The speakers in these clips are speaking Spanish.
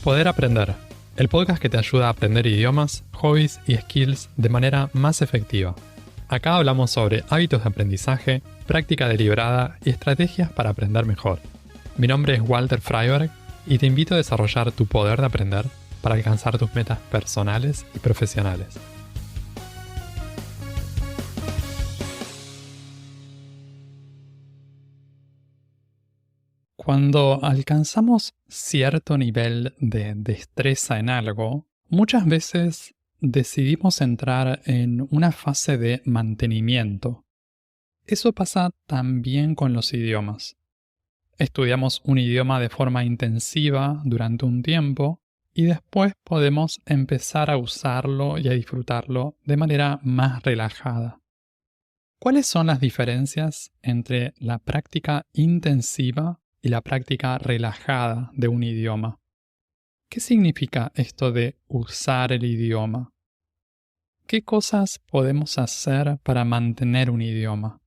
Poder Aprender, el podcast que te ayuda a aprender idiomas, hobbies y skills de manera más efectiva. Acá hablamos sobre hábitos de aprendizaje, práctica deliberada y estrategias para aprender mejor. Mi nombre es Walter Freiberg y te invito a desarrollar tu poder de aprender para alcanzar tus metas personales y profesionales. Cuando alcanzamos cierto nivel de destreza en algo, muchas veces decidimos entrar en una fase de mantenimiento. Eso pasa también con los idiomas. Estudiamos un idioma de forma intensiva durante un tiempo y después podemos empezar a usarlo y a disfrutarlo de manera más relajada. ¿Cuáles son las diferencias entre la práctica intensiva y la práctica relajada de un idioma? ¿Qué significa esto de usar el idioma? ¿Qué cosas podemos hacer para mantener un idioma?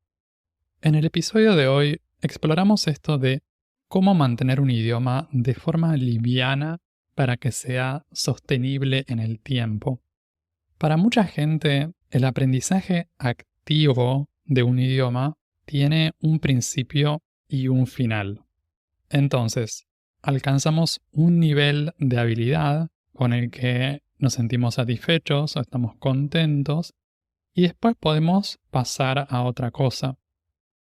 En el episodio de hoy exploramos esto de cómo mantener un idioma de forma liviana para que sea sostenible en el tiempo. Para mucha gente, el aprendizaje activo de un idioma tiene un principio y un final. Entonces, alcanzamos un nivel de habilidad con el que nos sentimos satisfechos o estamos contentos y después podemos pasar a otra cosa.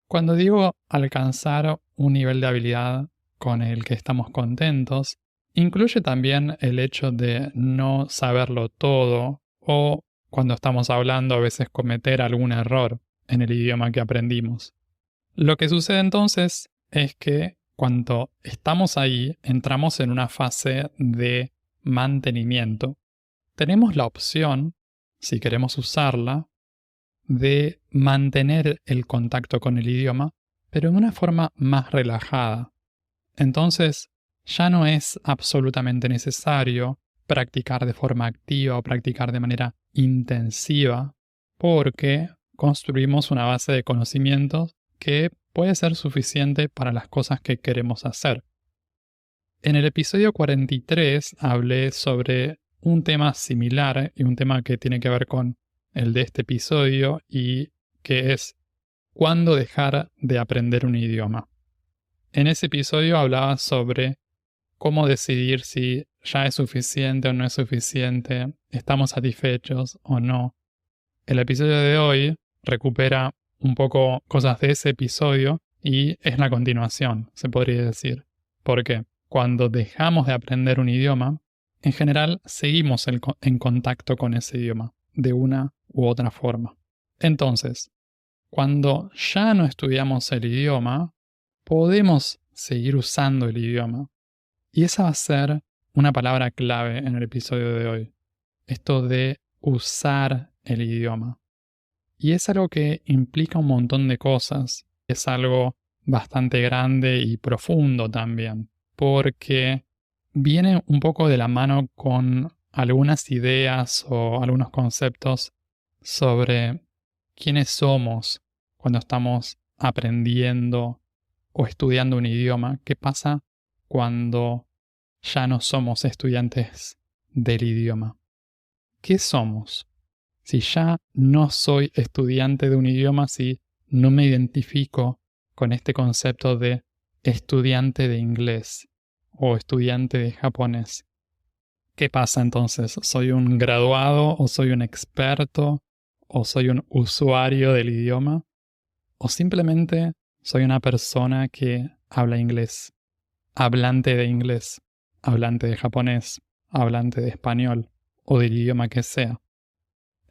Cuando digo alcanzar un nivel de habilidad con el que estamos contentos, incluye también el hecho de no saberlo todo o, cuando estamos hablando, a veces cometer algún error en el idioma que aprendimos. Lo que sucede entonces es que cuando estamos ahí, entramos en una fase de mantenimiento. Tenemos la opción, si queremos usarla, de mantener el contacto con el idioma, pero de una forma más relajada. Entonces, ya no es absolutamente necesario practicar de forma activa o practicar de manera intensiva, porque construimos una base de conocimientos que puede ser suficiente para las cosas que queremos hacer. En el episodio 43 hablé sobre un tema similar y un tema que tiene que ver con el de este episodio y que es ¿cuándo dejar de aprender un idioma? En ese episodio hablaba sobre cómo decidir si ya es suficiente o no es suficiente, estamos satisfechos o no. El episodio de hoy recupera un poco cosas de ese episodio y es la continuación, se podría decir. Porque cuando dejamos de aprender un idioma, en general seguimos en contacto con ese idioma, de una u otra forma. Entonces, cuando ya no estudiamos el idioma, podemos seguir usando el idioma. Y esa va a ser una palabra clave en el episodio de hoy. Esto de usar el idioma. Y es algo que implica un montón de cosas. Es algo bastante grande y profundo también. Porque viene un poco de la mano con algunas ideas o algunos conceptos sobre quiénes somos cuando estamos aprendiendo o estudiando un idioma. ¿Qué pasa cuando ya no somos estudiantes del idioma? ¿Qué somos? Si ya no soy estudiante de un idioma, si no me identifico con este concepto de estudiante de inglés o estudiante de japonés. ¿Qué pasa entonces? ¿Soy un graduado o soy un experto o soy un usuario del idioma? ¿O simplemente soy una persona que habla inglés, hablante de inglés, hablante de japonés, hablante de español o del idioma que sea?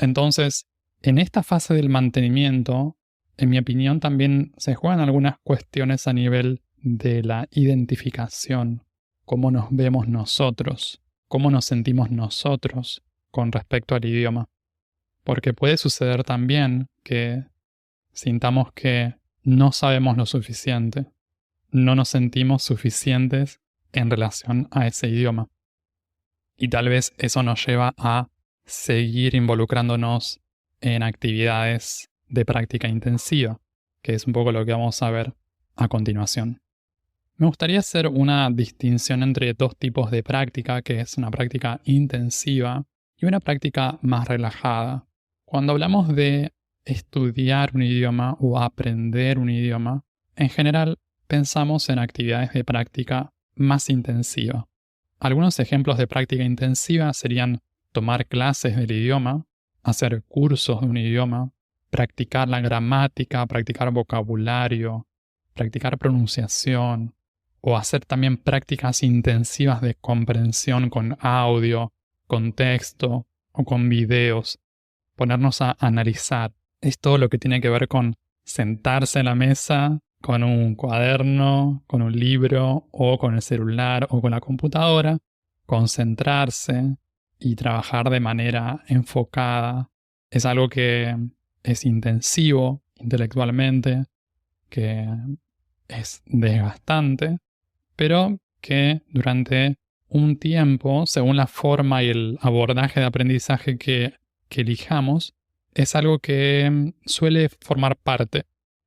Entonces, en esta fase del mantenimiento, en mi opinión, también se juegan algunas cuestiones a nivel de la identificación, cómo nos vemos nosotros, cómo nos sentimos nosotros con respecto al idioma. Porque puede suceder también que sintamos que no sabemos lo suficiente, no nos sentimos suficientes en relación a ese idioma. Y tal vez eso nos lleva a seguir involucrándonos en actividades de práctica intensiva, que es un poco lo que vamos a ver a continuación. Me gustaría hacer una distinción entre dos tipos de práctica, que es una práctica intensiva y una práctica más relajada. Cuando hablamos de estudiar un idioma o aprender un idioma, en general pensamos en actividades de práctica más intensiva. Algunos ejemplos de práctica intensiva serían tomar clases del idioma, hacer cursos de un idioma, practicar la gramática, practicar vocabulario, practicar pronunciación, o hacer también prácticas intensivas de comprensión con audio, con texto o con videos. Ponernos a analizar. Es todo lo que tiene que ver con sentarse en la mesa con un cuaderno, con un libro o con el celular o con la computadora, concentrarse y trabajar de manera enfocada. Es algo que es intensivo intelectualmente, que es desgastante, pero que durante un tiempo, según la forma y el abordaje de aprendizaje que elijamos, es algo que suele formar parte.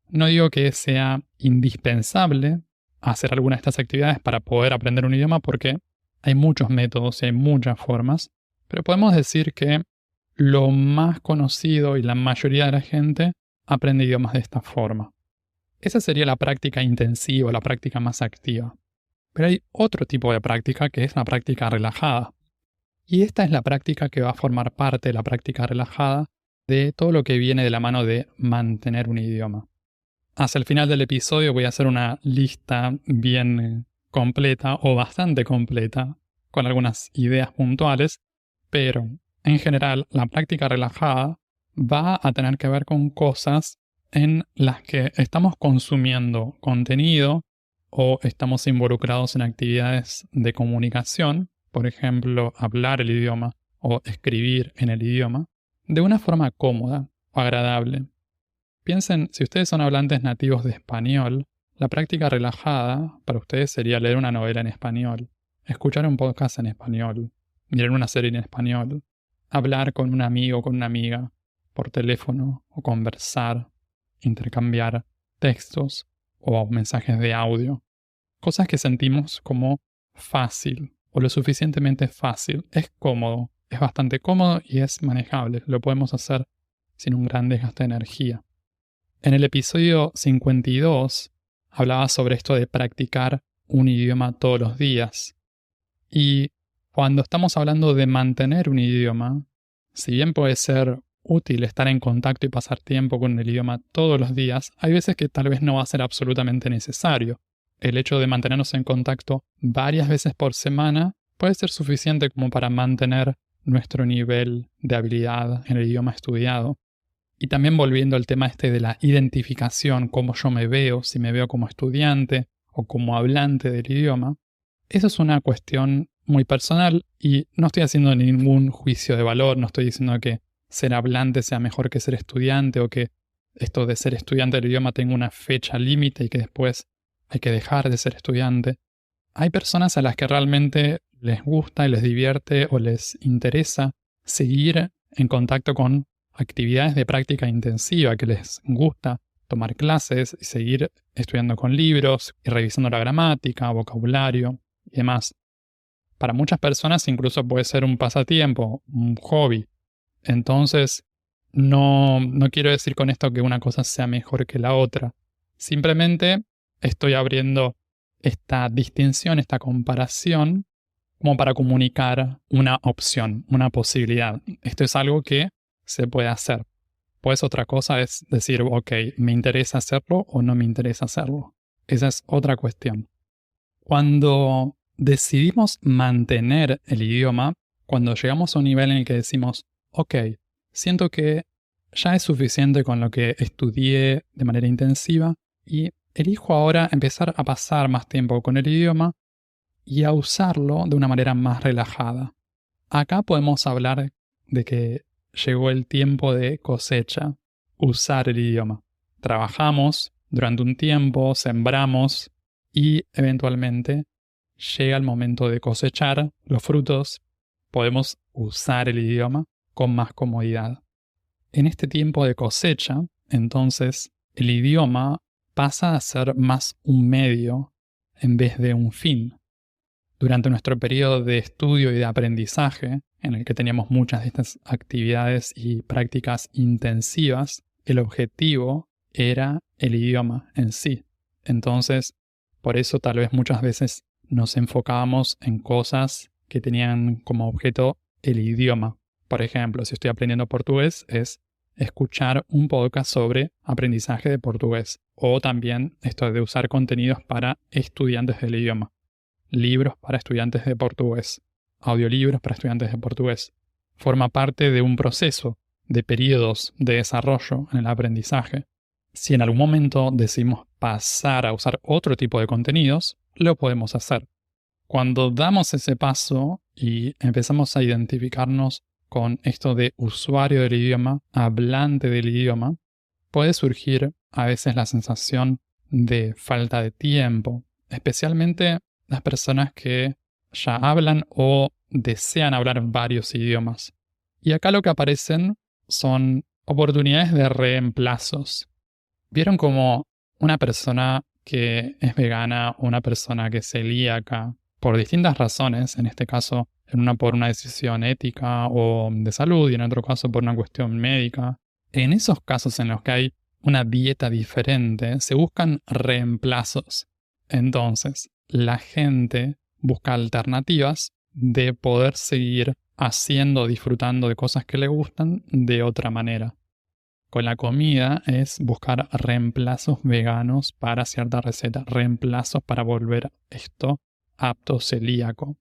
No digo que sea indispensable hacer alguna de estas actividades para poder aprender un idioma, porque hay muchos métodos y hay muchas formas, pero podemos decir que lo más conocido y la mayoría de la gente aprende idiomas de esta forma. Esa sería la práctica intensiva, la práctica más activa. Pero hay otro tipo de práctica que es la práctica relajada. Y esta es la práctica que va a formar parte de la práctica relajada de todo lo que viene de la mano de mantener un idioma. Hacia el final del episodio voy a hacer una lista bien completa o bastante completa con algunas ideas puntuales, pero en general la práctica relajada va a tener que ver con cosas en las que estamos consumiendo contenido o estamos involucrados en actividades de comunicación, por ejemplo, hablar el idioma o escribir en el idioma, de una forma cómoda o agradable. Piensen, si ustedes son hablantes nativos de español, la práctica relajada para ustedes sería leer una novela en español, escuchar un podcast en español, mirar una serie en español, hablar con un amigo o con una amiga por teléfono o conversar, intercambiar textos o mensajes de audio. Cosas que sentimos como fácil o lo suficientemente fácil. Es cómodo, es bastante cómodo y es manejable. Lo podemos hacer sin un gran desgaste de energía. En el episodio 52 hablaba sobre esto de practicar un idioma todos los días. Y cuando estamos hablando de mantener un idioma, si bien puede ser útil estar en contacto y pasar tiempo con el idioma todos los días, hay veces que tal vez no va a ser absolutamente necesario. El hecho de mantenernos en contacto varias veces por semana puede ser suficiente como para mantener nuestro nivel de habilidad en el idioma estudiado. Y también volviendo al tema de la identificación, cómo yo me veo, si me veo como estudiante o como hablante del idioma, eso es una cuestión muy personal y no estoy haciendo ningún juicio de valor, no estoy diciendo que ser hablante sea mejor que ser estudiante o que esto de ser estudiante del idioma tenga una fecha límite y que después hay que dejar de ser estudiante. Hay personas a las que realmente les gusta y les divierte o les interesa seguir en contacto con actividades de práctica intensiva, que les gusta tomar clases y seguir estudiando con libros y revisando la gramática, vocabulario y demás. Para muchas personas incluso puede ser un pasatiempo, un hobby. Entonces, no quiero decir con esto que una cosa sea mejor que la otra. Simplemente estoy abriendo esta distinción, esta comparación, como para comunicar una opción, una posibilidad. Esto es algo que se puede hacer. Pues otra cosa es decir, ok, ¿me interesa hacerlo o no me interesa hacerlo? Esa es otra cuestión. Cuando decidimos mantener el idioma, cuando llegamos a un nivel en el que decimos, ok, siento que ya es suficiente con lo que estudié de manera intensiva y elijo ahora empezar a pasar más tiempo con el idioma y a usarlo de una manera más relajada. Acá podemos hablar de que llegó el tiempo de cosecha, usar el idioma. Trabajamos durante un tiempo, sembramos y eventualmente llega el momento de cosechar los frutos. Podemos usar el idioma con más comodidad. En este tiempo de cosecha, entonces, el idioma pasa a ser más un medio en vez de un fin. Durante nuestro periodo de estudio y de aprendizaje, en el que teníamos muchas de estas actividades y prácticas intensivas, el objetivo era el idioma en sí. Entonces, por eso tal vez muchas veces nos enfocábamos en cosas que tenían como objeto el idioma. Por ejemplo, si estoy aprendiendo portugués, es escuchar un podcast sobre aprendizaje de portugués. O también esto de usar contenidos para estudiantes del idioma. Libros para estudiantes de portugués. Audiolibros para estudiantes de portugués. Forma parte de un proceso de periodos de desarrollo en el aprendizaje. Si en algún momento decidimos pasar a usar otro tipo de contenidos, lo podemos hacer. Cuando damos ese paso y empezamos a identificarnos con esto de usuario del idioma, hablante del idioma, puede surgir a veces la sensación de falta de tiempo, especialmente las personas que ya hablan o desean hablar varios idiomas. Y acá lo que aparecen son oportunidades de reemplazos. ¿Vieron como una persona que es vegana o una persona que es celíaca, por distintas razones, en este caso en una por una decisión ética o de salud y en otro caso por una cuestión médica? En esos casos en los que hay una dieta diferente, se buscan reemplazos. Entonces, la gente busca alternativas de poder seguir haciendo, disfrutando de cosas que le gustan de otra manera. Con la comida es buscar reemplazos veganos para cierta receta, reemplazos para volver esto apto celíaco.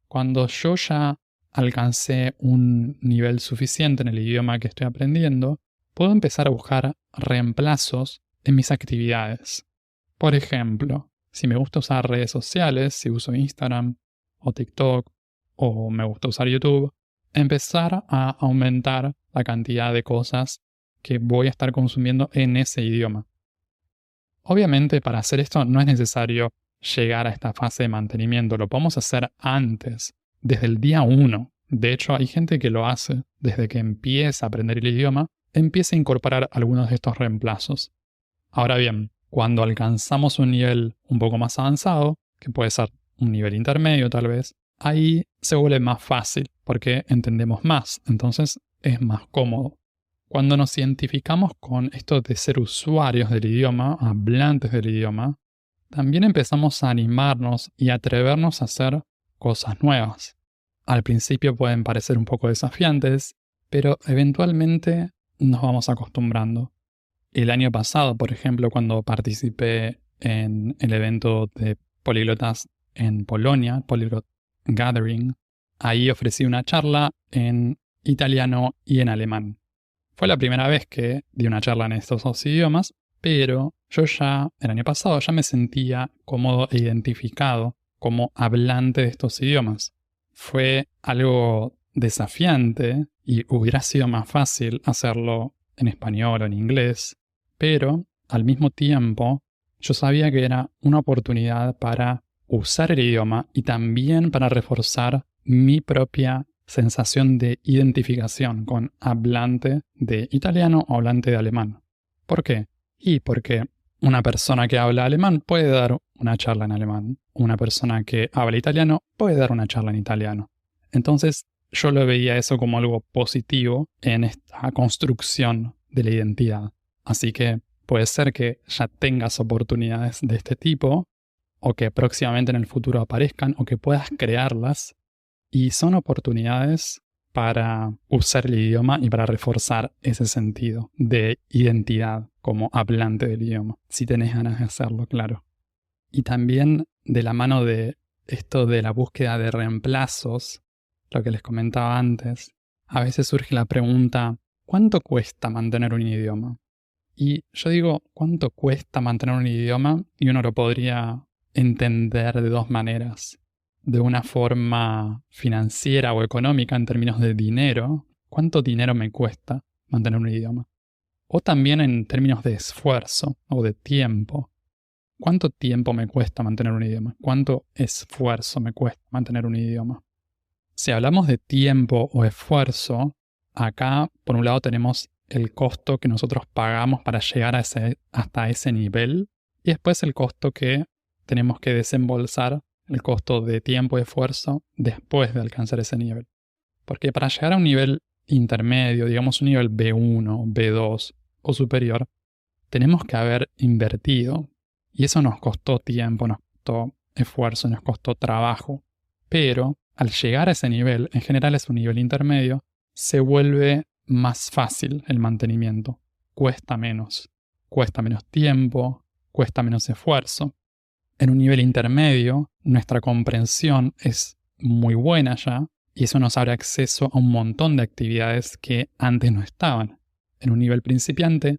Cuando yo ya alcancé un nivel suficiente en el idioma que estoy aprendiendo, puedo empezar a buscar reemplazos en mis actividades. Por ejemplo, si me gusta usar redes sociales, si uso Instagram o TikTok o me gusta usar YouTube, empezar a aumentar la cantidad de cosas que voy a estar consumiendo en ese idioma. Obviamente, para hacer esto no es necesario llegar a esta fase de mantenimiento, lo podemos hacer antes, desde el día 1. De hecho, hay gente que lo hace desde que empieza a aprender el idioma, empieza a incorporar algunos de estos reemplazos. Ahora bien, cuando alcanzamos un nivel un poco más avanzado, que puede ser un nivel intermedio tal vez, ahí se vuelve más fácil porque entendemos más, entonces es más cómodo. Cuando nos identificamos con esto de ser usuarios del idioma, hablantes del idioma, también empezamos a animarnos y atrevernos a hacer cosas nuevas. Al principio pueden parecer un poco desafiantes, pero eventualmente nos vamos acostumbrando. El año pasado, por ejemplo, cuando participé en el evento de políglotas en Polonia, Polyglot Gathering, ahí ofrecí una charla en italiano y en alemán. Fue la primera vez que di una charla en estos dos idiomas, pero yo ya, el año pasado, ya me sentía cómodo e identificado como hablante de estos idiomas. Fue algo desafiante y hubiera sido más fácil hacerlo en español o en inglés, pero al mismo tiempo yo sabía que era una oportunidad para usar el idioma y también para reforzar mi propia sensación de identificación con hablante de italiano o hablante de alemán. ¿Por qué? Y porque una persona que habla alemán puede dar una charla en alemán. Una persona que habla italiano puede dar una charla en italiano. Entonces, yo lo veía eso como algo positivo en esta construcción de la identidad. Así que puede ser que ya tengas oportunidades de este tipo, o que próximamente en el futuro aparezcan, o que puedas crearlas. Y son oportunidades para usar el idioma y para reforzar ese sentido de identidad como hablante del idioma, si tenés ganas de hacerlo, claro. Y también de la mano de esto de la búsqueda de reemplazos, lo que les comentaba antes, a veces surge la pregunta, ¿cuánto cuesta mantener un idioma? Y yo digo, ¿cuánto cuesta mantener un idioma? Y uno lo podría entender de dos maneras. De una forma financiera o económica en términos de dinero, ¿cuánto dinero me cuesta mantener un idioma? O también en términos de esfuerzo o de tiempo. ¿Cuánto tiempo me cuesta mantener un idioma? ¿Cuánto esfuerzo me cuesta mantener un idioma? Si hablamos de tiempo o esfuerzo, acá por un lado tenemos el costo que nosotros pagamos para llegar hasta ese nivel y después el costo que tenemos que desembolsar el costo de tiempo y esfuerzo después de alcanzar ese nivel. Porque para llegar a un nivel intermedio, digamos un nivel B1, B2 o superior, tenemos que haber invertido. Y eso nos costó tiempo, nos costó esfuerzo, nos costó trabajo. Pero al llegar a ese nivel, en general es un nivel intermedio, se vuelve más fácil el mantenimiento. Cuesta menos tiempo, cuesta menos esfuerzo. En un nivel intermedio, nuestra comprensión es muy buena ya, y eso nos abre acceso a un montón de actividades que antes no estaban. En un nivel principiante,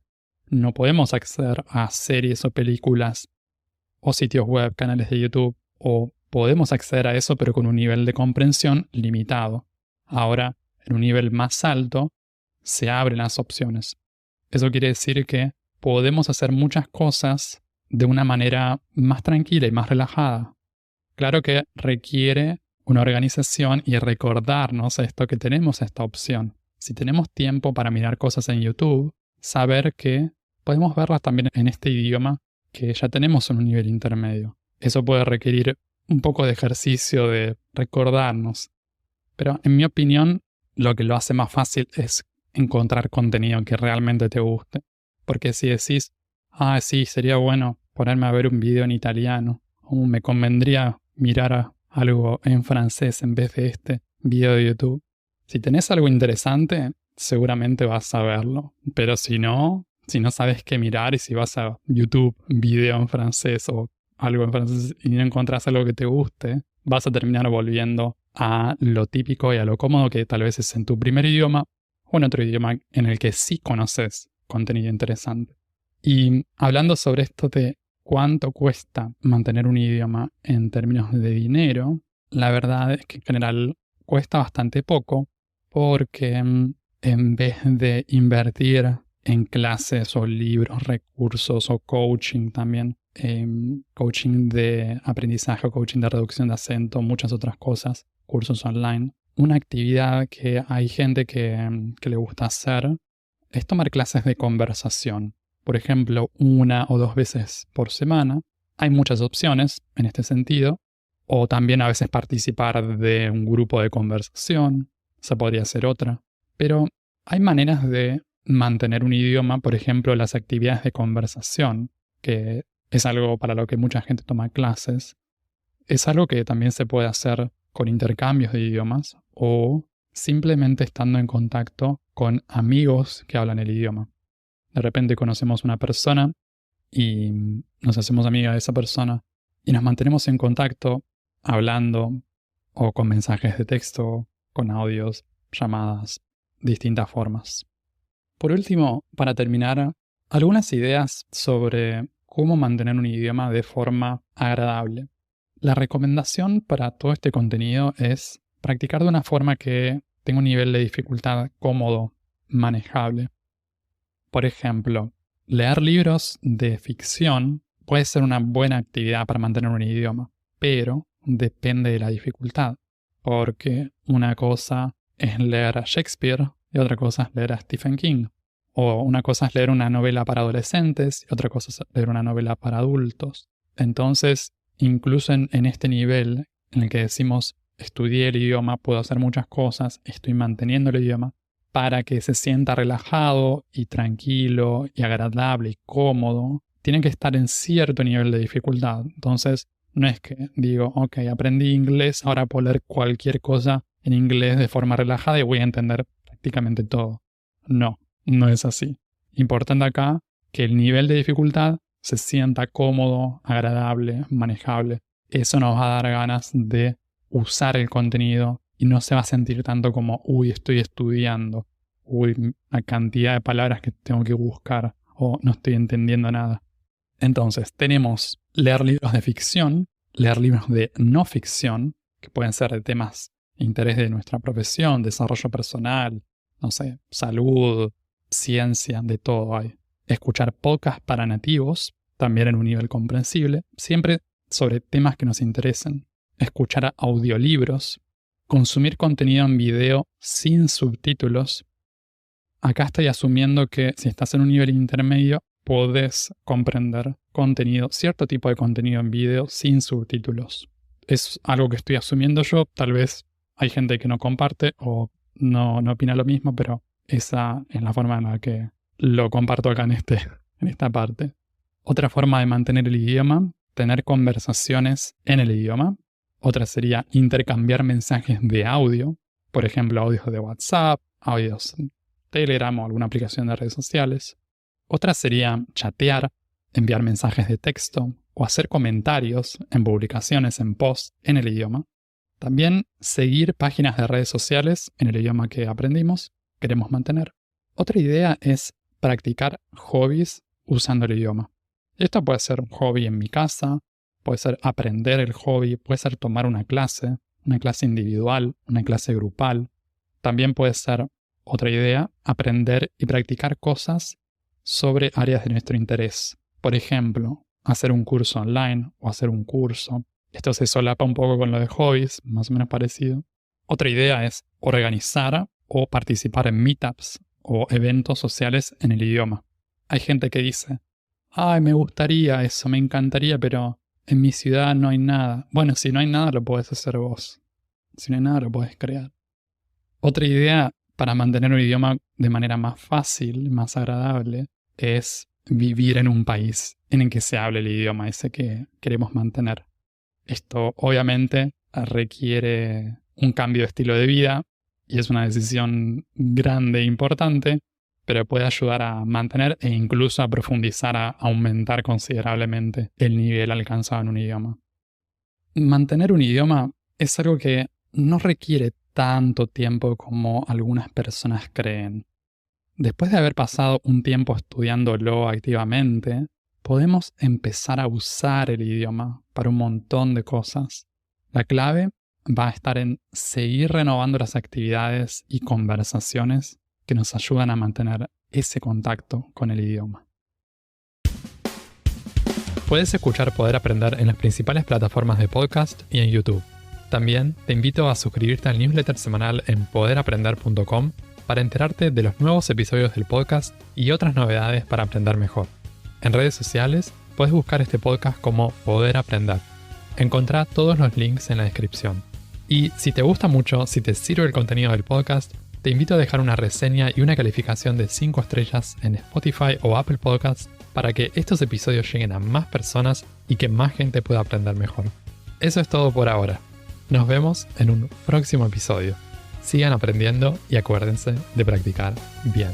no podemos acceder a series o películas o sitios web, canales de YouTube, o podemos acceder a eso pero con un nivel de comprensión limitado. Ahora, en un nivel más alto, se abren las opciones. Eso quiere decir que podemos hacer muchas cosas de una manera más tranquila y más relajada. Claro que requiere una organización y recordarnos esto, que tenemos esta opción. Si tenemos tiempo para mirar cosas en YouTube, saber que podemos verlas también en este idioma que ya tenemos en un nivel intermedio. Eso puede requerir un poco de ejercicio de recordarnos. Pero en mi opinión, lo que lo hace más fácil es encontrar contenido que realmente te guste. Porque si decís, sí, sería bueno ponerme a ver un video en italiano, o me convendría mirar algo en francés en vez de este video de YouTube. Si tenés algo interesante, seguramente vas a verlo. Pero si no sabes qué mirar, y si vas a YouTube, video en francés o algo en francés y no encontrás algo que te guste, vas a terminar volviendo a lo típico y a lo cómodo que tal vez es en tu primer idioma o en otro idioma en el que sí conoces contenido interesante. Y hablando sobre esto de cuánto cuesta mantener un idioma en términos de dinero, la verdad es que en general cuesta bastante poco, porque en vez de invertir en clases o libros, recursos o coaching también, coaching de aprendizaje o coaching de reducción de acento, muchas otras cosas, cursos online, una actividad que hay gente que le gusta hacer es tomar clases de conversación. Por ejemplo, 1 o 2 veces por semana. Hay muchas opciones en este sentido. O también a veces participar de un grupo de conversación. Esa podría ser otra. Pero hay maneras de mantener un idioma, por ejemplo, las actividades de conversación, que es algo para lo que mucha gente toma clases. Es algo que también se puede hacer con intercambios de idiomas o simplemente estando en contacto con amigos que hablan el idioma. De repente conocemos una persona y nos hacemos amiga de esa persona y nos mantenemos en contacto hablando o con mensajes de texto, con audios, llamadas, distintas formas. Por último, para terminar, algunas ideas sobre cómo mantener un idioma de forma agradable. La recomendación para todo este contenido es practicar de una forma que tenga un nivel de dificultad cómodo, manejable. Por ejemplo, leer libros de ficción puede ser una buena actividad para mantener un idioma, pero depende de la dificultad, porque una cosa es leer a Shakespeare y otra cosa es leer a Stephen King. O una cosa es leer una novela para adolescentes y otra cosa es leer una novela para adultos. Entonces, incluso en este nivel en el que decimos estudié el idioma, puedo hacer muchas cosas, estoy manteniendo el idioma, para que se sienta relajado y tranquilo y agradable y cómodo, tiene que estar en cierto nivel de dificultad. Entonces, no es que digo, ok, aprendí inglés, ahora puedo leer cualquier cosa en inglés de forma relajada y voy a entender prácticamente todo. No es así. Importante acá que el nivel de dificultad se sienta cómodo, agradable, manejable. Eso nos va a dar ganas de usar el contenido y no se va a sentir tanto como, estoy estudiando, la cantidad de palabras que tengo que buscar o no estoy entendiendo nada. Entonces, tenemos leer libros de ficción, leer libros de no ficción, que pueden ser de temas de interés de nuestra profesión, desarrollo personal, salud, ciencia, de todo hay. Escuchar podcasts para nativos, también en un nivel comprensible, siempre sobre temas que nos interesen. Escuchar audiolibros, consumir contenido en video sin subtítulos. Acá estoy asumiendo que si estás en un nivel intermedio, podés comprender cierto tipo de contenido en video sin subtítulos. Es algo que estoy asumiendo yo, tal vez hay gente que no comparte o no opina lo mismo, pero esa es la forma en la que lo comparto acá en esta parte. Otra forma de mantener el idioma, tener conversaciones en el idioma. Otra sería intercambiar mensajes de audio, por ejemplo, audios de WhatsApp, audios en Telegram o alguna aplicación de redes sociales. Otra sería chatear, enviar mensajes de texto o hacer comentarios en publicaciones, en posts en el idioma. También seguir páginas de redes sociales en el idioma que aprendimos, queremos mantener. Otra idea es practicar hobbies usando el idioma. Esto puede ser un hobby en mi casa, puede ser aprender el hobby, puede ser tomar una clase individual, una clase grupal. También puede ser, otra idea, aprender y practicar cosas sobre áreas de nuestro interés. Por ejemplo, hacer un curso online o hacer un curso. Esto se solapa un poco con lo de hobbies, más o menos parecido. Otra idea es organizar o participar en meetups o eventos sociales en el idioma. Hay gente que dice, ay, me gustaría eso, me encantaría, pero en mi ciudad no hay nada. Bueno, si no hay nada, lo podés hacer vos. Si no hay nada, lo podés crear. Otra idea para mantener un idioma de manera más fácil, más agradable, es vivir en un país en el que se hable el idioma ese que queremos mantener. Esto obviamente requiere un cambio de estilo de vida y es una decisión grande e importante, pero puede ayudar a mantener e incluso a profundizar, a aumentar considerablemente el nivel alcanzado en un idioma. Mantener un idioma es algo que no requiere tanto tiempo como algunas personas creen. Después de haber pasado un tiempo estudiándolo activamente, podemos empezar a usar el idioma para un montón de cosas. La clave va a estar en seguir renovando las actividades y conversaciones que nos ayudan a mantener ese contacto con el idioma. Puedes escuchar Poder Aprender en las principales plataformas de podcast y en YouTube. También te invito a suscribirte al newsletter semanal en poderaprender.com para enterarte de los nuevos episodios del podcast y otras novedades para aprender mejor. En redes sociales puedes buscar este podcast como Poder Aprender. Encontrá todos los links en la descripción. Y si te gusta mucho, si te sirve el contenido del podcast, te invito a dejar una reseña y una calificación de 5 estrellas en Spotify o Apple Podcasts para que estos episodios lleguen a más personas y que más gente pueda aprender mejor. Eso es todo por ahora. Nos vemos en un próximo episodio. Sigan aprendiendo y acuérdense de practicar bien.